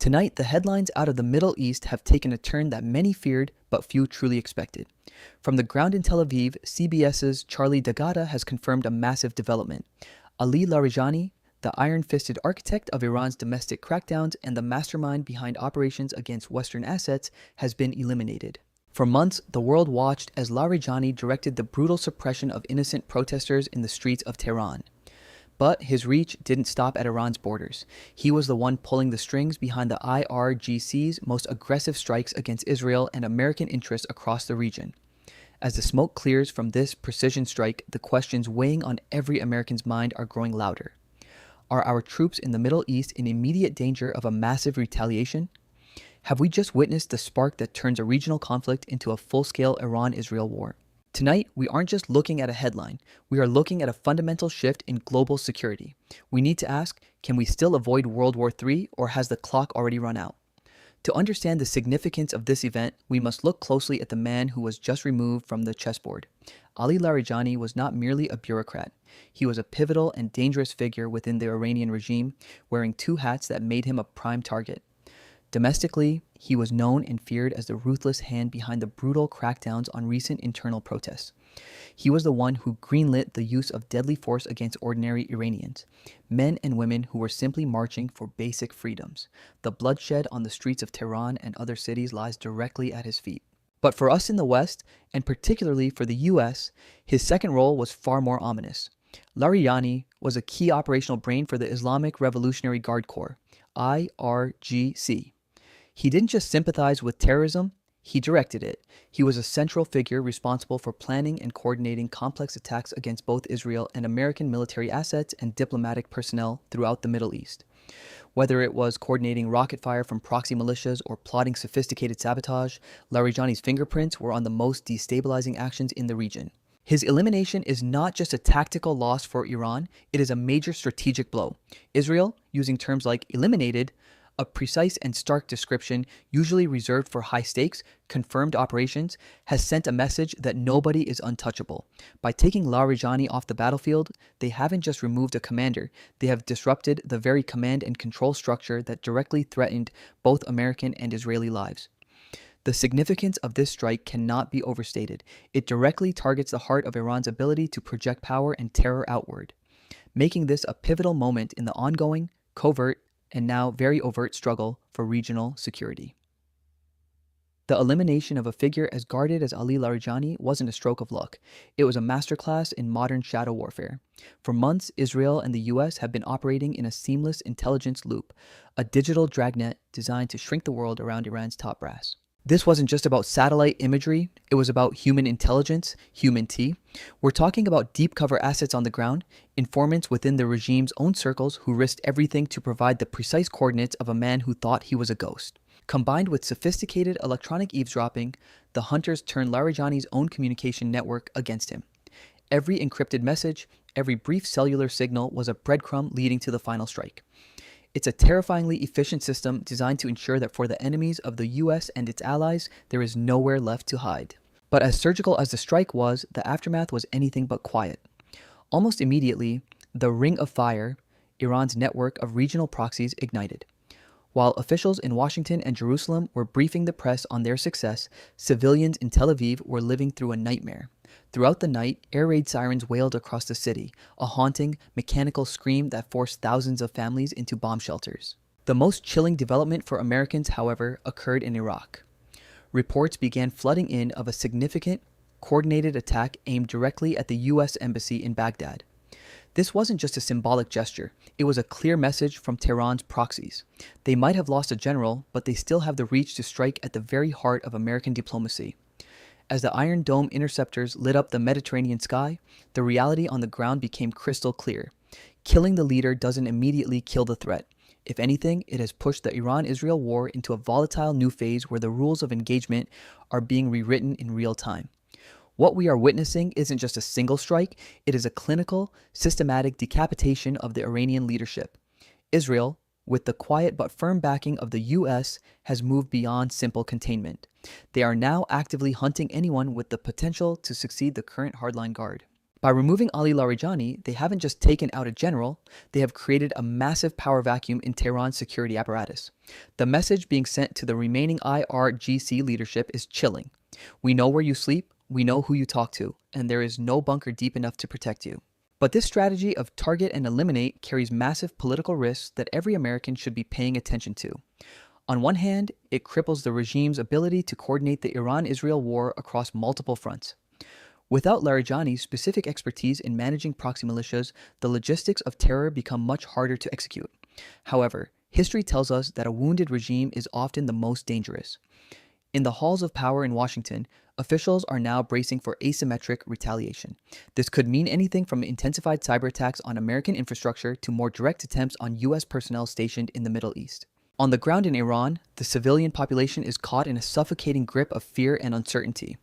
Tonight, the headlines out of the Middle East have taken a turn that many feared but few truly expected. From the ground in Tel Aviv, CBS's Charlie D'Agata has confirmed a massive development. Ali Larijani, the iron-fisted architect of Iran's domestic crackdowns and the mastermind behind operations against Western assets, has been eliminated. For months, the world watched as Larijani directed the brutal suppression of innocent protesters in the streets of Tehran. But his reach didn't stop at Iran's borders. He was the one pulling the strings behind the IRGC's most aggressive strikes against Israel and American interests across the region. As the smoke clears from this precision strike, the questions weighing on every American's mind are growing louder. Are our troops in the Middle East in immediate danger of a massive retaliation? Have we just witnessed the spark that turns a regional conflict into a full-scale Iran-Israel war? Tonight, we aren't just looking at a headline. We are looking at a fundamental shift in global security. We need to ask, can we still avoid World War III, or has the clock already run out? To understand the significance of this event, we must look closely at the man who was just removed from the chessboard. Ali Larijani was not merely a bureaucrat. He was a pivotal and dangerous figure within the Iranian regime, wearing two hats that made him a prime target. Domestically, he was known and feared as the ruthless hand behind the brutal crackdowns on recent internal protests. He was the one who greenlit the use of deadly force against ordinary Iranians, men and women who were simply marching for basic freedoms. The bloodshed on the streets of Tehran and other cities lies directly at his feet. But for us in the West, and particularly for the US, his second role was far more ominous. Larijani was a key operational brain for the Islamic Revolutionary Guard Corps, IRGC. He didn't just sympathize with terrorism, he directed it. He was a central figure responsible for planning and coordinating complex attacks against both Israel and American military assets and diplomatic personnel throughout the Middle East. Whether it was coordinating rocket fire from proxy militias or plotting sophisticated sabotage, Larijani's fingerprints were on the most destabilizing actions in the region. His elimination is not just a tactical loss for Iran, it is a major strategic blow. Israel, using terms like eliminated, a precise and stark description, usually reserved for high-stakes, confirmed operations, has sent a message that nobody is untouchable. By taking Larijani off the battlefield, they haven't just removed a commander, they have disrupted the very command and control structure that directly threatened both American and Israeli lives. The significance of this strike cannot be overstated. It directly targets the heart of Iran's ability to project power and terror outward, making this a pivotal moment in the ongoing, covert, and now very overt struggle for regional security. The elimination of a figure as guarded as Ali Larijani wasn't a stroke of luck. It was a masterclass in modern shadow warfare. For months, Israel and the US have been operating in a seamless intelligence loop, a digital dragnet designed to shrink the world around Iran's top brass. This wasn't just about satellite imagery, it was about human intelligence, human T. We're talking about deep cover assets on the ground, informants within the regime's own circles who risked everything to provide the precise coordinates of a man who thought he was a ghost. Combined with sophisticated electronic eavesdropping, the hunters turned Larijani's own communication network against him. Every encrypted message, every brief cellular signal was a breadcrumb leading to the final strike. It's a terrifyingly efficient system designed to ensure that for the enemies of the US and its allies, there is nowhere left to hide. But as surgical as the strike was, the aftermath was anything but quiet. Almost immediately, the Ring of Fire, Iran's network of regional proxies, ignited. While officials in Washington and Jerusalem were briefing the press on their success, civilians in Tel Aviv were living through a nightmare. Throughout the night, air raid sirens wailed across the city, a haunting, mechanical scream that forced thousands of families into bomb shelters. The most chilling development for Americans, however, occurred in Iraq. Reports began flooding in of a significant, coordinated attack aimed directly at the US Embassy in Baghdad. This wasn't just a symbolic gesture, it was a clear message from Tehran's proxies. They might have lost a general, but they still have the reach to strike at the very heart of American diplomacy. As the Iron Dome interceptors lit up the Mediterranean sky, the reality on the ground became crystal clear. Killing the leader doesn't immediately kill the threat. If anything, it has pushed the Iran-Israel war into a volatile new phase where the rules of engagement are being rewritten in real time. What we are witnessing isn't just a single strike, it is a clinical, systematic decapitation of the Iranian leadership. Israel, with the quiet but firm backing of the US, has moved beyond simple containment. They are now actively hunting anyone with the potential to succeed the current hardline guard. By removing Ali Larijani, they haven't just taken out a general, they have created a massive power vacuum in Tehran's security apparatus. The message being sent to the remaining IRGC leadership is chilling. We know where you sleep, we know who you talk to, and there is no bunker deep enough to protect you. But this strategy of target and eliminate carries massive political risks that every American should be paying attention to. On one hand, it cripples the regime's ability to coordinate the Iran-Israel war across multiple fronts. Without Larijani's specific expertise in managing proxy militias, the logistics of terror become much harder to execute. However, history tells us that a wounded regime is often the most dangerous. In the halls of power in Washington, officials are now bracing for asymmetric retaliation. This could mean anything from intensified cyber attacks on American infrastructure to more direct attempts on U.S. personnel stationed in the Middle East. On the ground in Iran, the civilian population is caught in a suffocating grip of fear and uncertainty.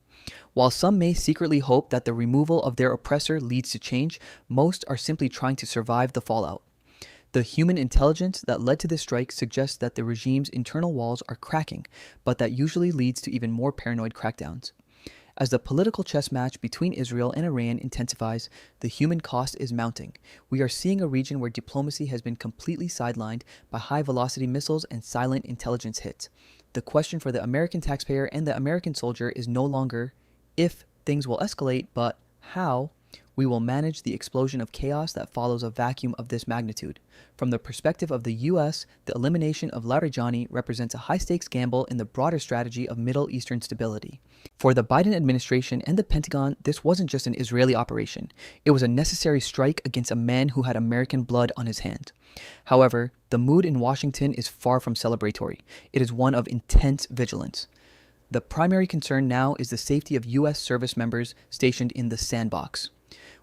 While some may secretly hope that the removal of their oppressor leads to change, most are simply trying to survive the fallout. The human intelligence that led to this strike suggests that the regime's internal walls are cracking, but that usually leads to even more paranoid crackdowns. As the political chess match between Israel and Iran intensifies, the human cost is mounting. We are seeing a region where diplomacy has been completely sidelined by high-velocity missiles and silent intelligence hits. The question for the American taxpayer and the American soldier is no longer if things will escalate, but how we will manage the explosion of chaos that follows a vacuum of this magnitude. From the perspective of the U.S., the elimination of Larijani represents a high-stakes gamble in the broader strategy of Middle Eastern stability. For the Biden administration and the Pentagon, this wasn't just an Israeli operation. It was a necessary strike against a man who had American blood on his hand. However, the mood in Washington is far from celebratory. It is one of intense vigilance. The primary concern now is the safety of U.S. service members stationed in the sandbox.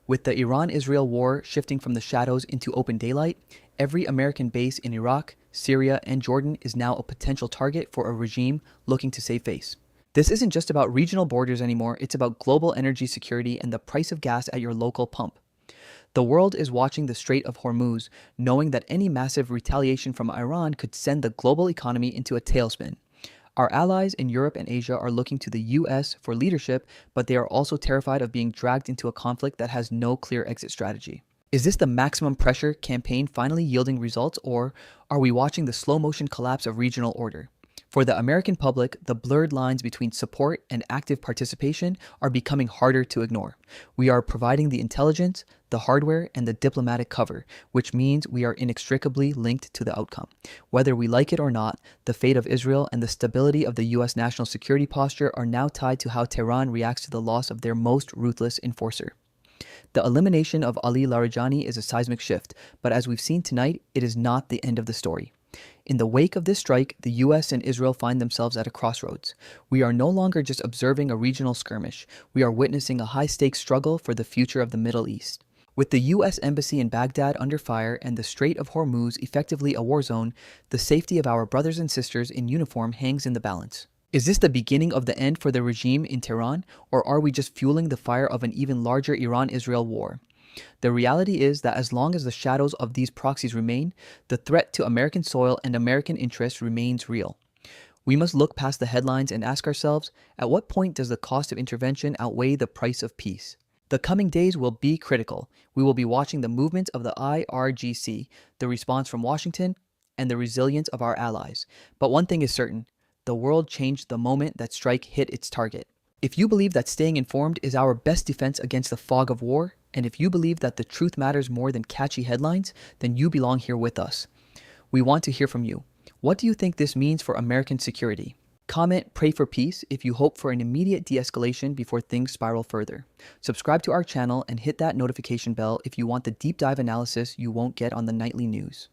With the Iran-Israel war shifting from the shadows into open daylight, every American base in Iraq, Syria, and Jordan is now a potential target for a regime looking to save face. This isn't just about regional borders anymore, it's about global energy security and the price of gas at your local pump. The world is watching the Strait of Hormuz, knowing that any massive retaliation from Iran could send the global economy into a tailspin. Our allies in Europe and Asia are looking to the US for leadership, but they are also terrified of being dragged into a conflict that has no clear exit strategy. Is this the maximum pressure campaign finally yielding results, or are we watching the slow-motion collapse of regional order? For the American public, the blurred lines between support and active participation are becoming harder to ignore. We are providing the intelligence, the hardware, and the diplomatic cover, which means we are inextricably linked to the outcome. Whether we like it or not, the fate of Israel and the stability of the U.S. national security posture are now tied to how Tehran reacts to the loss of their most ruthless enforcer. The elimination of Ali Larijani is a seismic shift, but as we've seen tonight, it is not the end of the story. In the wake of this strike, the U.S. and Israel find themselves at a crossroads. We are no longer just observing a regional skirmish. We are witnessing a high-stakes struggle for the future of the Middle East. With the U.S. Embassy in Baghdad under fire and the Strait of Hormuz effectively a war zone, the safety of our brothers and sisters in uniform hangs in the balance. Is this the beginning of the end for the regime in Tehran, or are we just fueling the fire of an even larger Iran-Israel war? The reality is that as long as the shadows of these proxies remain, the threat to American soil and American interests remains real. We must look past the headlines and ask ourselves, at what point does the cost of intervention outweigh the price of peace? The coming days will be critical. We will be watching the movement of the IRGC, the response from Washington, and the resilience of our allies. But one thing is certain, the world changed the moment that strike hit its target. If you believe that staying informed is our best defense against the fog of war, and if you believe that the truth matters more than catchy headlines, then you belong here with us. We want to hear from you. What do you think this means for American security? Comment, pray for peace if you hope for an immediate de-escalation before things spiral further. Subscribe to our channel and hit that notification bell if you want the deep dive analysis you won't get on the nightly news.